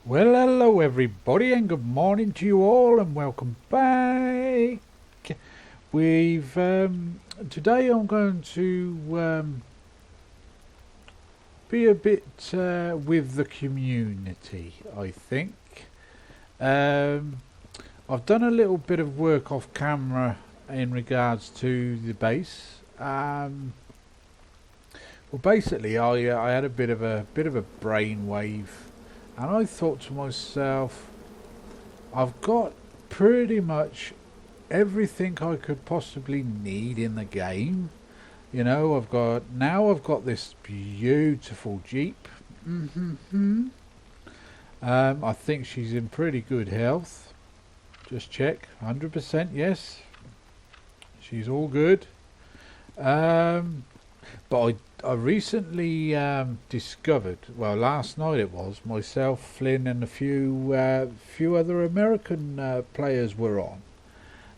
Well, hello everybody, and good morning to you all, and welcome back. We've today I'm going to be a bit with the community. I think I've done a little bit of work off camera in regards to the base. Well, basically, I had a bit of a brainwave, and I thought to myself, I've got pretty much everything I could possibly need in the game. You know, I've got this beautiful Jeep. I think she's in pretty good health. Just check, 100%. Yes, she's all good. But I recently discovered, well, last night it was, myself, Flynn, and a few other American players were on,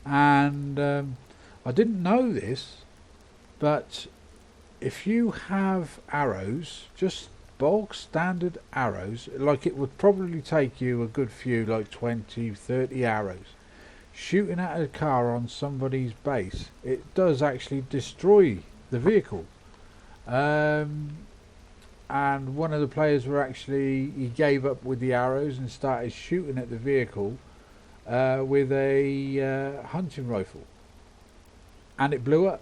and I didn't know this, but if you have arrows, just bulk standard arrows, like it would probably take you a good few, like 20, 30 arrows, shooting at a car on somebody's base, it does actually destroy the vehicle. And one of the players he gave up with the arrows and started shooting at the vehicle with a hunting rifle, and it blew up.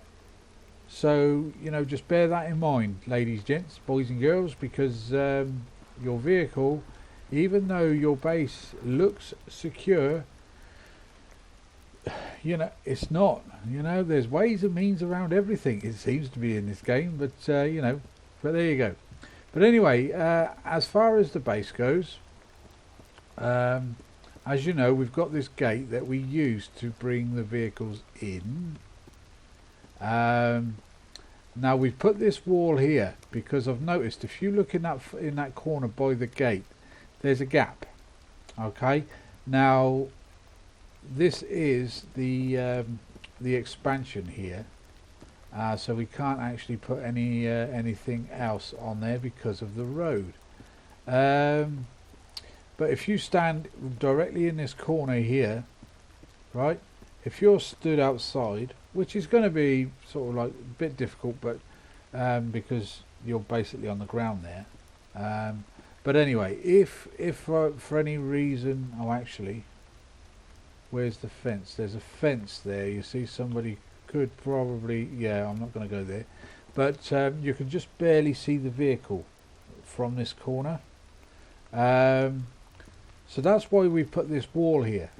So, you know, just bear that in mind, ladies, gents, boys and girls, because your vehicle, even though your base looks secure, you know, it's not. You know, there's ways and means around everything, it seems to be in this game, but you know, but there you go. But anyway, as far as the base goes, as you know, we've got this gate that we use to bring the vehicles in. Now we've put this wall here because I've noticed, if you look in that corner by the gate, there's a gap. Okay, now this is the expansion here, so we can't actually put anything else on there because of the road. But if you stand directly in this corner here, right, if you're stood outside, which is going to be sort of like a bit difficult, but because you're basically on the ground there, but anyway, if for any reason, oh, actually, where's the fence? There's a fence there. You see, somebody could probably, yeah, I'm not going to go there, but you can just barely see the vehicle from this corner. So that's why we put this wall here.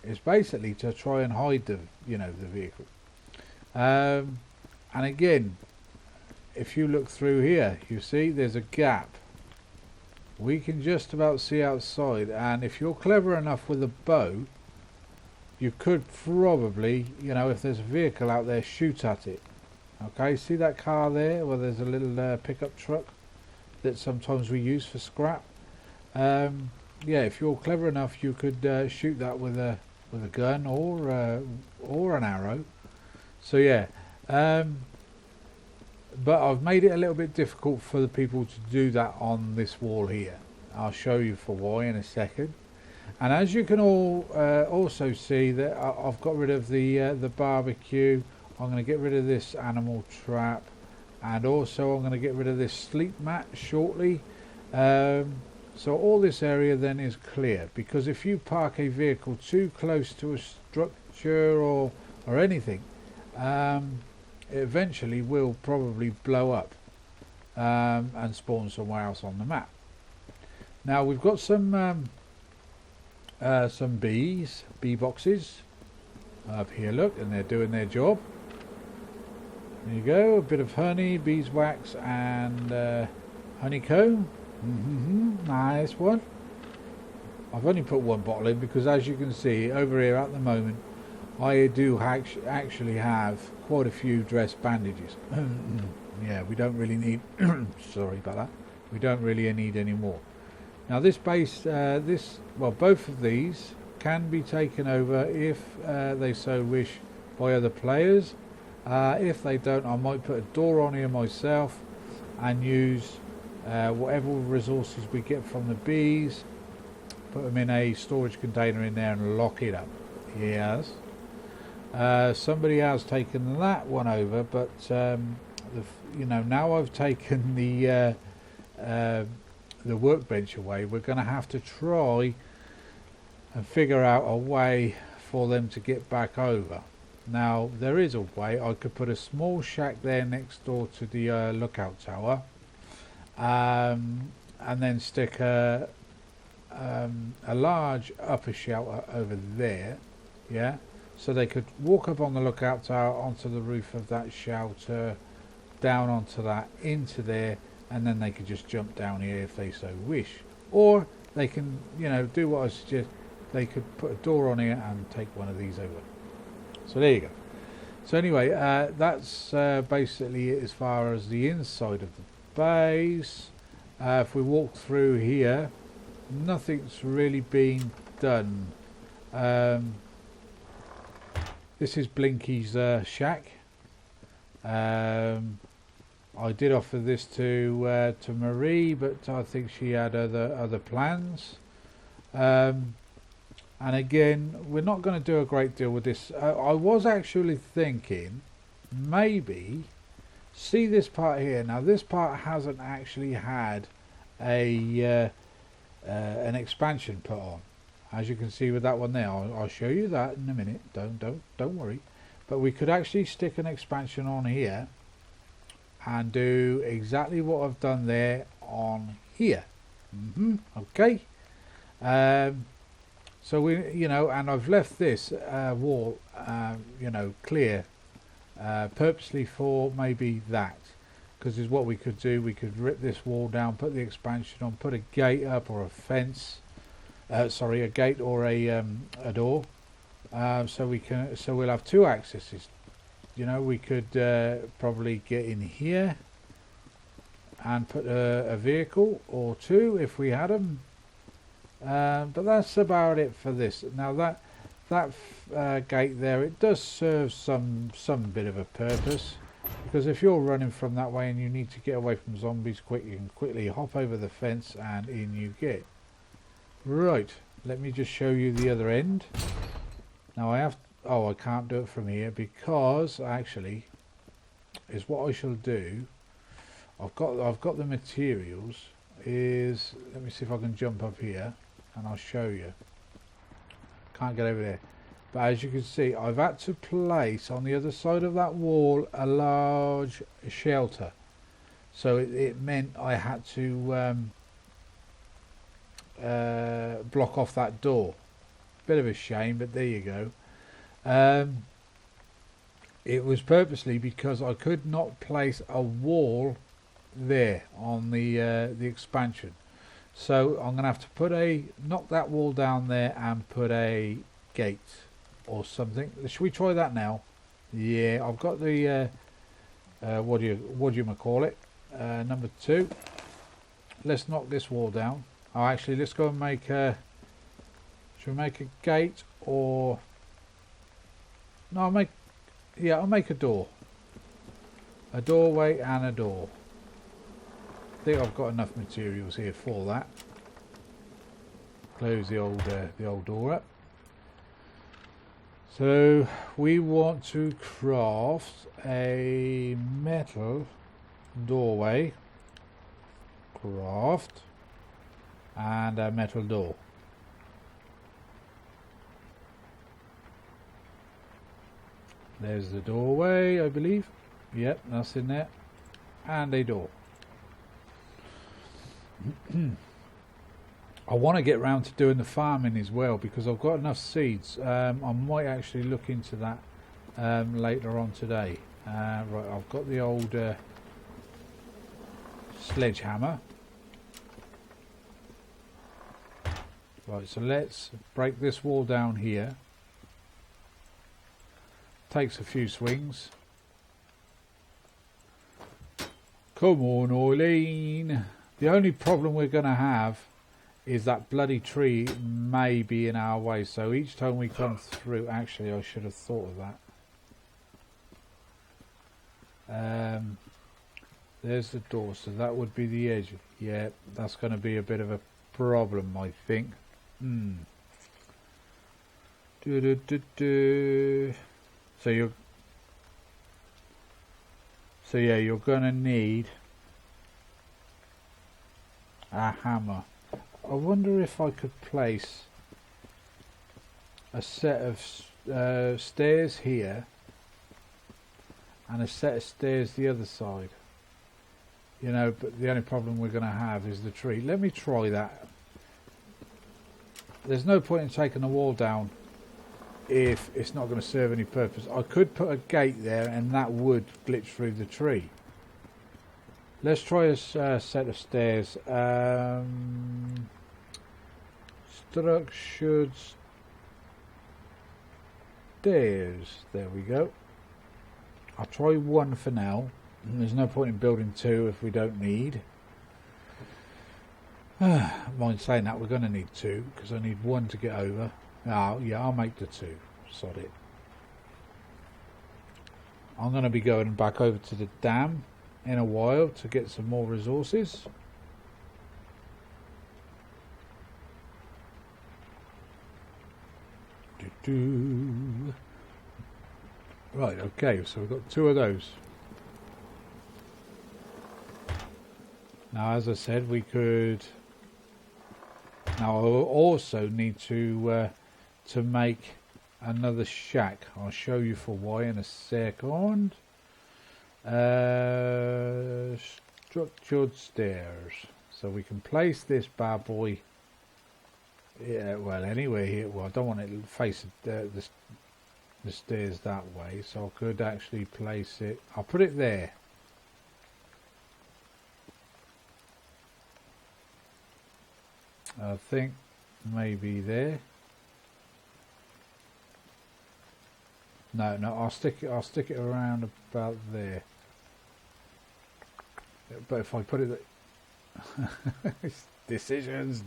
It's basically to try and hide the vehicle. And again, if you look through here, you see there's a gap. We can just about see outside, and if you're clever enough with a bow, you could probably, you know, if there's a vehicle out there, shoot at it. Okay, see that car there? Well, there's a little pickup truck that sometimes we use for scrap. Yeah, if you're clever enough, you could shoot that with a gun or an arrow. So yeah, but I've made it a little bit difficult for the people to do that on this wall here. I'll show you for why in a second. And as you can all also see, that I've got rid of the barbecue. I'm going to get rid of this animal trap, and also I'm going to get rid of this sleep mat shortly. So all this area then is clear, because if you park a vehicle too close to a structure or anything, it eventually will probably blow up and spawn somewhere else on the map. Now we've got some bee boxes up here, look, and they're doing their job. There you go, a bit of honey, beeswax, and honeycomb. Nice one. I've only put one bottle in because, as you can see over here at the moment, I do actually have quite a few dress bandages. Yeah, we don't really need sorry about that, we don't really need any more. Now this base, both of these can be taken over if they so wish by other players. If they don't, I might put a door on here myself and use whatever resources we get from the bees put them in a storage container in there and lock it up. Yes. Somebody has taken that one over, but now I've taken the workbench away. We're going to have to try and figure out a way for them to get back over. Now there is a way. I could put a small shack there next door to the lookout tower, and then stick a large upper shelter over there, yeah, so they could walk up on the lookout tower onto the roof of that shelter, down onto that, into there, and then they could just jump down here if they so wish. Or they can, do what I suggest. They could put a door on here and take one of these over. So there you go. So anyway, that's basically it as far as the inside of the base. If we walk through here, nothing's really been done. This is Blinky's shack. I did offer this to Marie, but I think she had other plans. And again, we're not going to do a great deal with this. I was actually thinking, maybe, see this part here. Now this part hasn't actually had an expansion put on, as you can see with that one there. I'll show you that in a minute. Don't worry. But we could actually stick an expansion on here and do exactly what I've done there on here. Okay. So we, and I've left this wall, clear, purposely for maybe that, because is what we could do. We could rip this wall down, put the expansion on, put a gate up or a fence, a gate or a door. So we'll have two accesses. We could probably get in here and put a vehicle or two if we had them. But that's about it for this. Now that gate there, it does serve some bit of a purpose, because if you're running from that way and you need to get away from zombies quick, you can quickly hop over the fence and in you get. Right, let me just show you the other end. Now I can't do it from here, because actually is what I shall do. I've got the materials. Let me see if I can jump up here and I'll show you. Can't get over there, but as you can see, I've had to place on the other side of that wall a large shelter, so it meant I had to block off that door. Bit of a shame, but there you go. It was purposely because I could not place a wall there on the expansion, so I'm gonna have to knock that wall down there and put a gate or something. Should we try that now? Yeah, I've got the what do you call it, number 2. Let's knock this wall down. Actually, let's go and make should we make a gate, or no, I'll make a door, a doorway and a door. I think I've got enough materials here for that. Close the old door up. So we want to craft a metal doorway, craft, and a metal door. There's the doorway, I believe. Yep, that's in there, and a door. I want to get round to doing the farming as well, because I've got enough seeds. I might actually look into that later on today. Right, I've got the old sledgehammer. Right, so let's break this wall down here. Takes a few swings. Come on, Eileen. The only problem we're going to have is that bloody tree may be in our way. So each time we come through, actually I should have thought of that. There's the door, so that would be the edge. Yeah, that's going to be a bit of a problem, I think. Do, do, do, do. So yeah, you're gonna need a hammer. I wonder if I could place a set of stairs here and a set of stairs the other side. You know, but the only problem we're going to have is the tree. Let me try that. There's no point in taking the wall down if it's not going to serve any purpose. I could put a gate there and that would glitch through the tree. Let's try a set of stairs. Structured stairs. There we go. I'll try one for now. There's no point in building two if we don't need. Mind saying that, we're going to need two because I need one to get over. Oh, yeah, I'll make the two. Sod it. I'm going to be going back over to the dam in a while to get some more resources. Right, okay, so we've got two of those. Now, as I said, we could. Now, I'll also need to make another shack. I'll show you for why in a second. Structured stairs. So we can place this bad boy. Yeah, well, anywhere here. Well, I don't want it to face the stairs that way, so I could actually place it. I'll put it there. I think maybe there. No, I'll stick it around about there. But if I put it decisions.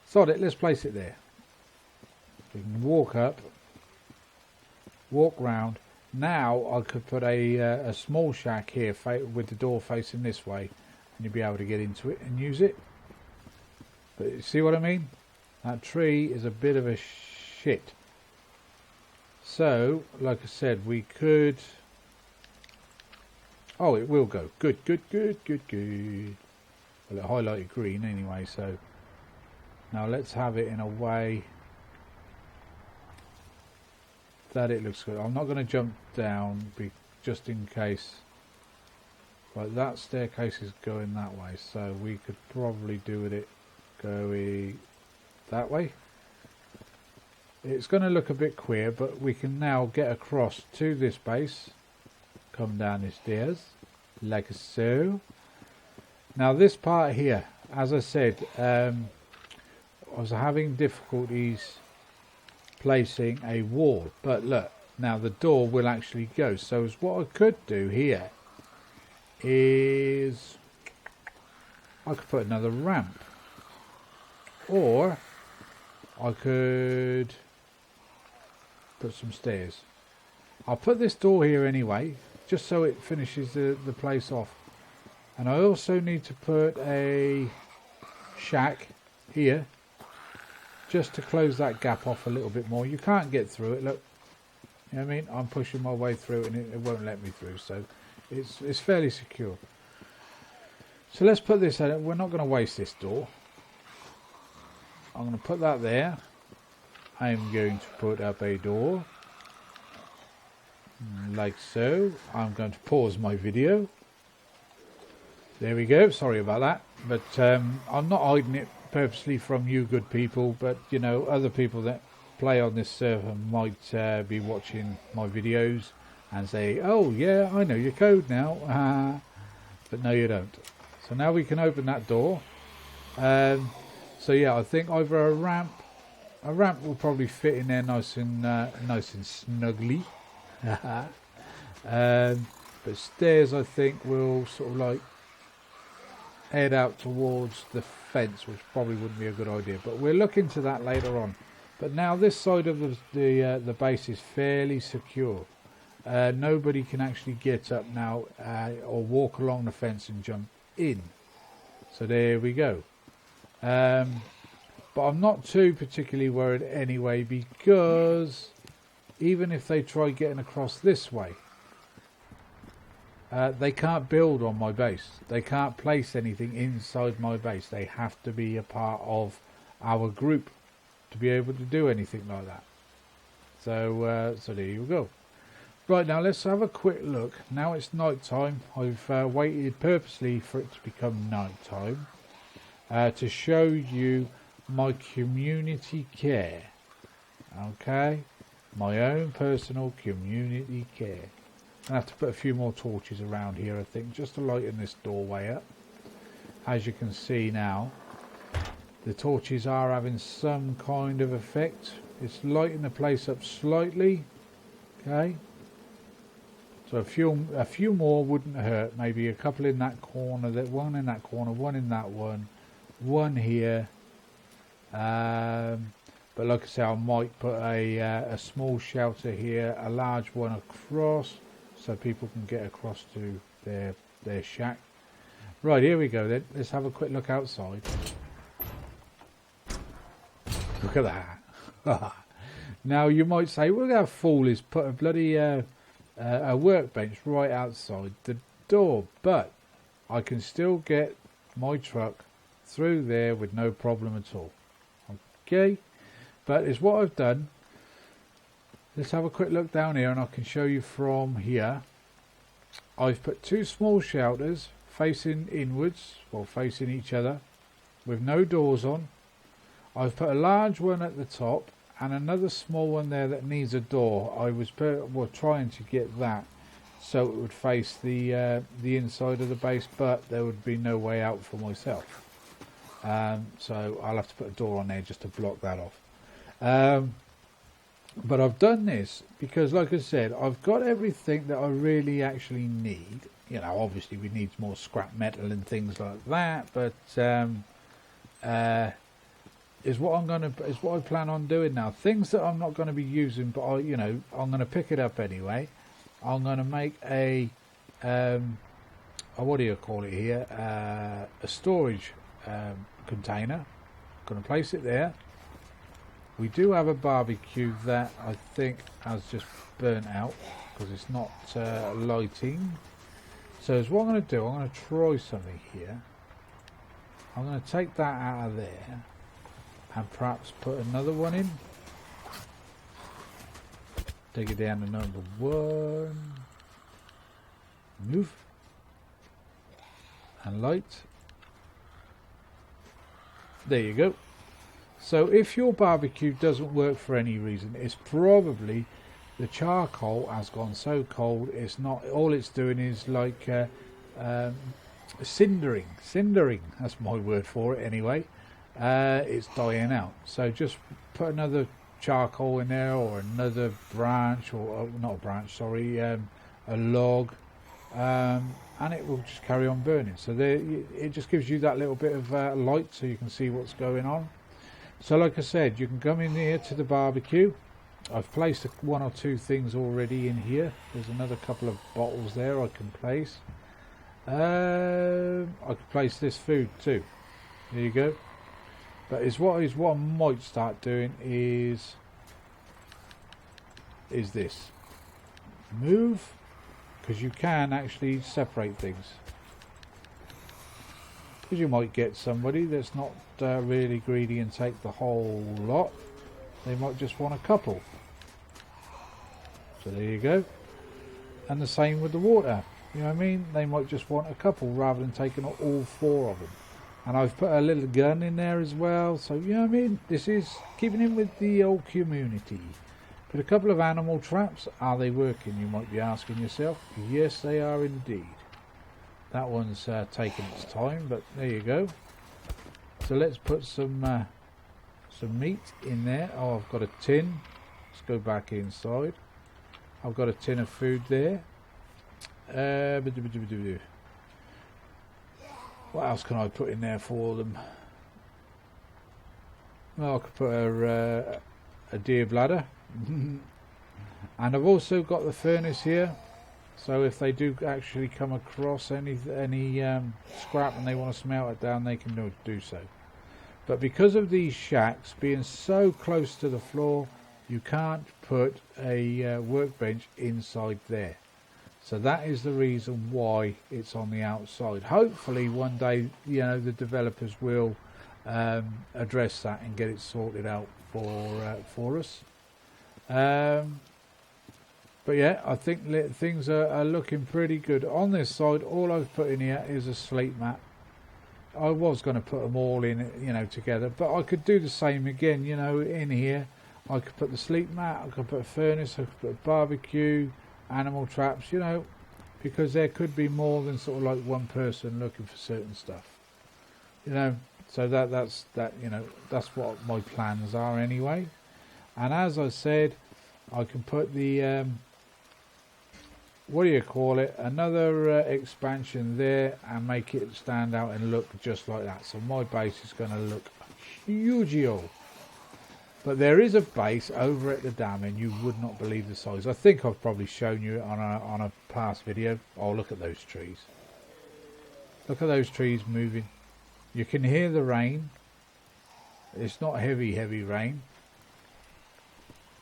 Sod it, let's place it there. We can walk up, walk round. Now I could put a small shack here with the door facing this way, and you'll be able to get into it and use it. But you see what I mean? That tree is a bit of a shit. So, like I said, we could. Oh, it will go. Good. Well, it highlighted green anyway, so now let's have it in a way that it looks good. I'm not going to jump down just in case. Like that staircase is going that way, so we could probably do with it going that way. It's going to look a bit queer, but we can now get across to this base. Come down the stairs like so. Now this part here, as I said, I was having difficulties placing a wall, but look, now the door will actually go. So what I could do here is I could put another ramp, or I could put some stairs. I'll put this door here anyway, just so it finishes the place off. And I also need to put a shack here, just to close that gap off a little bit more. You can't get through it, look. You know what I mean? I'm pushing my way through and it won't let me through, so it's fairly secure. So let's put this in. We're not going to waste this door. I'm going to put that there. I'm going to put up a door like so. I'm going to pause my video. There we go. Sorry about that, but I'm not hiding it purposely from you good people, but you know, other people that play on this server might be watching my videos and say, oh yeah, I know your code now, but no you don't. So now we can open that door. So yeah, I think either a ramp will probably fit in there nice and snugly. But stairs I think will sort of like head out towards the fence, which probably wouldn't be a good idea, but we'll look into that later on. But now this side of the base is fairly secure. Nobody can actually get up now or walk along the fence and jump in. So there we go. But I'm not too particularly worried anyway, because even if they try getting across this way, they can't build on my base. They can't place anything inside my base. They have to be a part of our group to be able to do anything like that. So there you go. Right, now let's have a quick look. Now it's night time. I've waited purposely for it to become night time to show you my community care. Okay, my own personal community care. I have to put a few more torches around here, I think, just to lighten this doorway up. As you can see now, the torches are having some kind of effect. It's lighting the place up slightly. Okay, so a few more wouldn't hurt. Maybe a couple in that corner, one in that corner, one in that one here. But like I say, I might put a small shelter here, a large one across, so people can get across to their shack. Right, here we go then. Let's have a quick look outside. Look at that. Now you might say, well, how fool is put a bloody a workbench right outside the door, but I can still get my truck through there with no problem at all. Okay, but it's what I've done. Let's have a quick look down here and I can show you from here. I've put two small shelters facing inwards, or facing each other, with no doors on. I've put a large one at the top and another small one there that needs a door. I was trying to get that so it would face the inside of the base, but there would be no way out for myself. So I'll have to put a door on there just to block that off. But I've done this because, like I said, I've got everything that I really actually need. You know, obviously we need more scrap metal and things like that, but is what I plan on doing now. Things that I'm not going to be using, but I'm going to pick it up anyway. I'm going to make a what do you call it here? A storage container. I'm going to place it there. We do have a barbecue that I think has just burnt out because it's not lighting. So what I'm going to do, I'm going to try something here. I'm going to take that out of there and perhaps put another one in. Take it down to number 1. Move. And light. There you go. So if your barbecue doesn't work for any reason, it's probably the charcoal has gone so cold, it's not, all it's doing is like cindering, that's my word for it anyway. It's dying out. So just put another charcoal in there, or another branch, or not a branch, sorry, a log, and it will just carry on burning. So there, it just gives you that little bit of light so you can see what's going on. So like I said, you can come in here to the barbecue. I've placed 1 or 2 things already in here. There's another couple of bottles there I can place. I could place this food too. There you go. But what I might start doing is this. Move, because you can actually separate things. Because you might get somebody that's not really greedy and take the whole lot. They might just want a couple. So there you go. And the same with the water. You know what I mean? They might just want a couple rather than taking all 4 of them. And I've put a little gun in there as well. So, you know what I mean? This is keeping in with the old community. Put a couple of animal traps. Are they working? You might be asking yourself. Yes, they are indeed. That one's taking its time, but there you go. So let's put some meat in there. Oh, I've got a tin. Let's go back inside. I've got a tin of food there. What else can I put in there for them? Well, I could put a deer bladder. And I've also got the furnace here. So if they do actually come across any scrap and they want to smelt it down, they can do so. But because of these shacks being so close to the floor, you can't put a workbench inside there. So that is the reason why it's on the outside. Hopefully one day, you know, the developers will address that and get it sorted out for us. But yeah, I think things are looking pretty good. On this side, all I've put in here is a sleep mat. I was going to put them all in, you know, together, but I could do the same again, you know, in here. I could put the sleep mat, I could put a furnace, I could put a barbecue, animal traps, you know, because there could be more than sort of like one person looking for certain stuff, you know. So that's you know, that's what my plans are anyway. And as I said, I can put the what do you call it, another expansion there and make it stand out and look just like that. So my base is going to look huge. But there is a base over at the dam and you would not believe the size. I think I've probably shown you on a past video. Oh, look at those trees. Look at those trees moving. You can hear the rain. It's not heavy rain,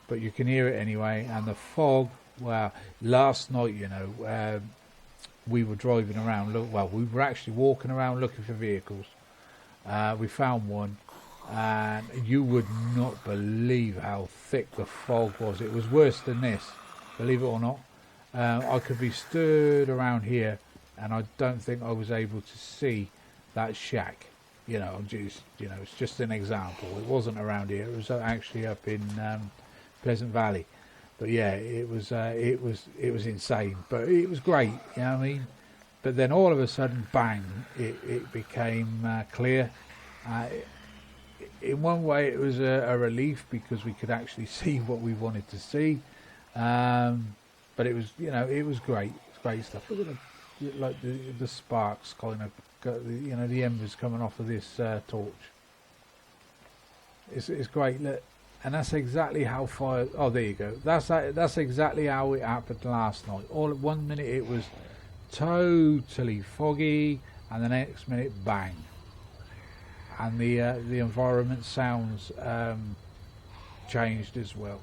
but you can hear it anyway. And the fog, wow. Last night, you know, we were driving around. We were actually walking around looking for vehicles. We found one, and you would not believe how thick the fog was. It was worse than this, believe it or not. I could be stood around here, and I don't think I was able to see that shack. You know, it's just an example. It wasn't around here. It was actually up in Pleasant Valley. But yeah, it was insane. But it was great. You know what I mean? But then all of a sudden, bang! It became clear. In one way, it was a relief because we could actually see what we wanted to see. But it was, you know, it was great. It's great stuff. Look at the sparks kind of, you know, the embers coming off of this torch. It's great. Look, and that's exactly how fire. Oh, there you go. That's exactly how it happened last night. All at 1 minute it was totally foggy, and the next minute, bang. And the environment sounds changed as well.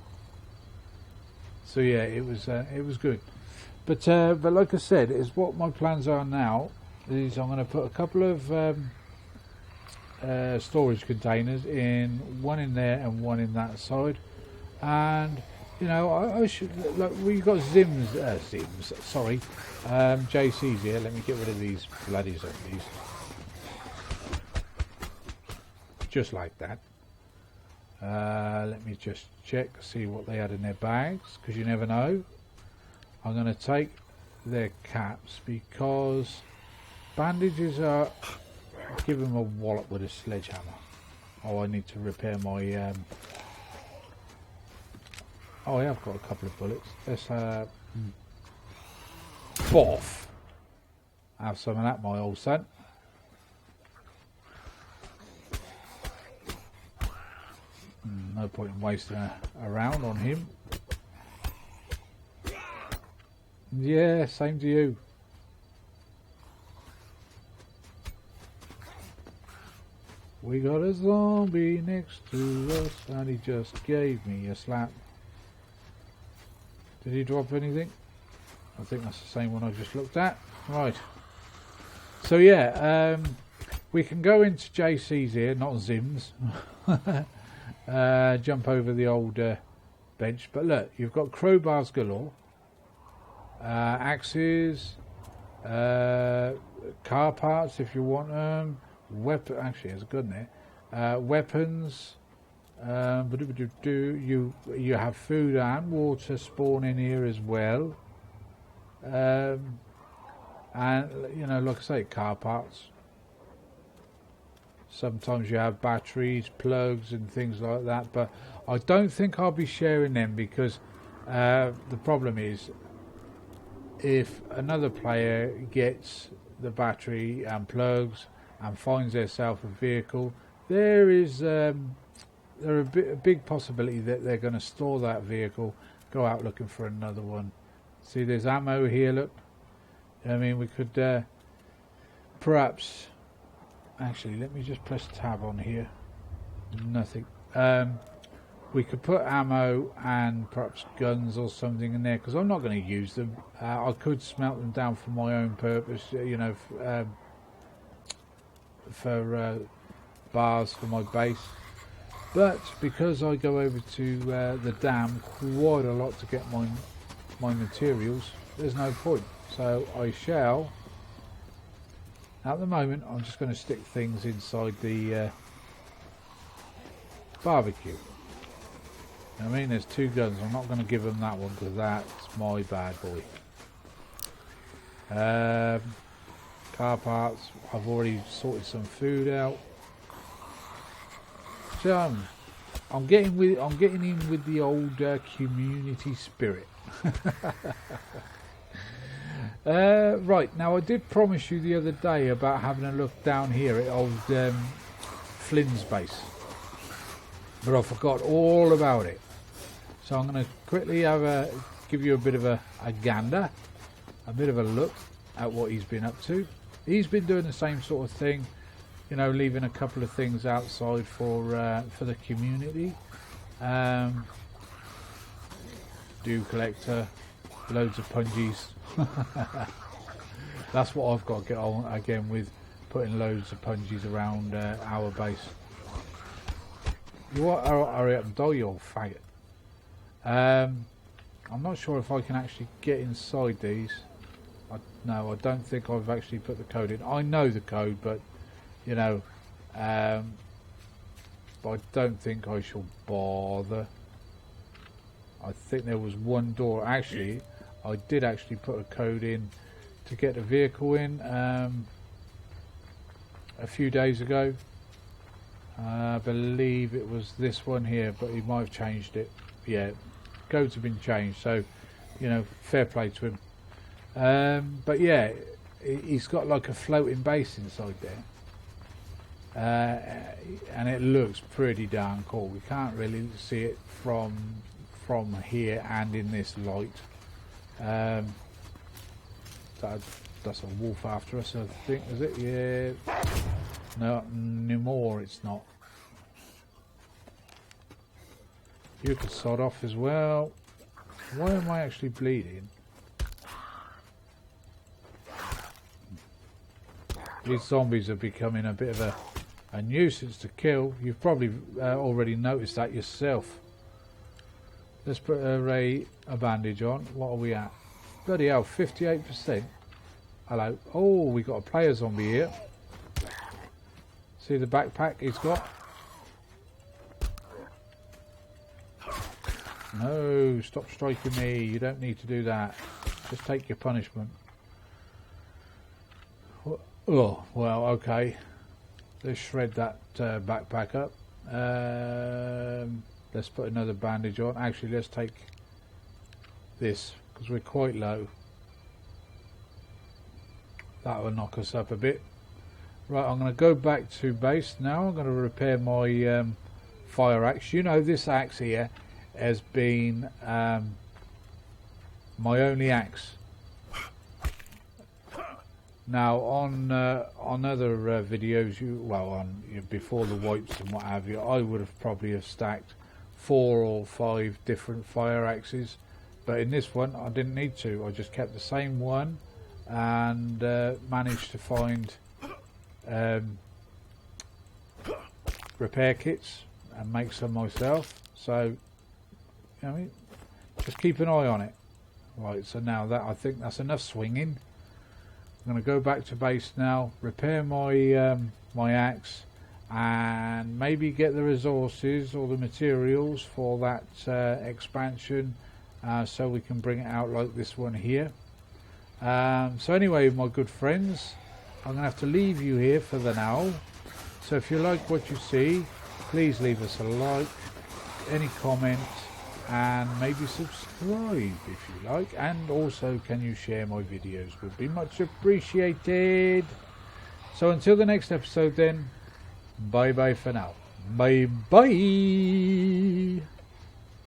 So yeah, it was good. But like I said, is what my plans are now is I'm going to put a couple of storage containers in, one in there and one in that side. And you know, I should look. We've got JC's here. Let me get rid of these bloody zombies. Just like that. Let me just check, see what they had in their bags, because you never know. I'm going to take their caps because bandages are. I'll give them a wallop with a sledgehammer. Oh, I need to repair my. Oh, I have got a couple of bullets. Let's boff. Have some of that, my old son. No point in wasting a round on him. Yeah, same to you. We got a zombie next to us and he just gave me a slap. Did he drop anything? I think that's the same one I just looked at. Right. So yeah, we can go into JC's here, not Zim's. Jump over the old bench. But look, you've got crowbars galore. Axes. Car parts if you want them. Actually, there's a gun there. Weapons. You have food and water spawn in here as well. And you know, like I say, car parts. Sometimes you have batteries, plugs and things like that, but I don't think I'll be sharing them because the problem is if another player gets the battery and plugs and finds themselves a vehicle, there is a big possibility that they're going to store that vehicle, go out looking for another one, See, there's ammo here, look. I mean, we could perhaps... Actually, let me just press tab on here. Nothing. We could put ammo and perhaps guns or something in there, because I'm not going to use them. I could smelt them down for my own purpose, you know, for bars for my base. But because I go over to the dam quite a lot to get my materials, there's no point. So I shall, at the moment, I'm just going to stick things inside the barbecue. I mean, there's 2 guns. I'm not going to give them that one because that's my bad boy. Car parts. I've already sorted some food out. So I'm getting in with the old community spirit. Right, now I did promise you the other day about having a look down here at old Flynn's base, but I forgot all about it. So I'm going to quickly give you a bit of a gander, a bit of a look at what he's been up to. He's been doing the same sort of thing, you know, leaving a couple of things outside for the community. Dew collector, loads of pungies. That's what I've got to get on again with, putting loads of pungies around our base. You what? Hurry up and die, you old faggot. I'm not sure if I can actually get inside these. No, I don't think I've actually put the code in. I know the code, but you know, but I don't think I shall bother. I think there was one door. Actually, I did actually put a code in to get the vehicle in a few days ago. I believe it was this one here, but he might have changed it. Yeah, codes have been changed, so you know, fair play to him. But yeah, he's got like a floating base inside there, and it looks pretty darn cool. We can't really see it from here and in this light. That's a wolf after us, I think, is it? Yeah. No, no more, it's not. You could sod off as well. Why am I actually bleeding? These zombies are becoming a bit of a nuisance to kill. You've probably already noticed that yourself. Let's put a bandage on. What are we at? Bloody hell, 58%. Hello. Oh, we got a player zombie here. See the backpack he's got? No, stop striking me. You don't need to do that. Just take your punishment. Oh, well, okay. Let's shred that backpack up. Let's put another bandage on. Actually, let's take this, because we're quite low. That will knock us up a bit. Right, I'm going to go back to base now. I'm going to repair my fire axe. You know, this axe here has been my only axe. Now on other videos, before the wipes and what have you, I would have probably stacked 4 or 5 different fire axes, but in this one I didn't need to. I just kept the same one and managed to find repair kits and make some myself. So, I mean, just keep an eye on it. Right, so now that I think that's enough swinging. I'm going to go back to base now, repair my my axe, and maybe get the resources or the materials for that expansion, so we can bring it out like this one here. So anyway, my good friends, I'm going to have to leave you here for the now. So if you like what you see, please leave us a like, any comment, and maybe subscribe if you like. And also, can you share my videos? Would be much appreciated. So until the next episode then, bye bye for now. Bye bye.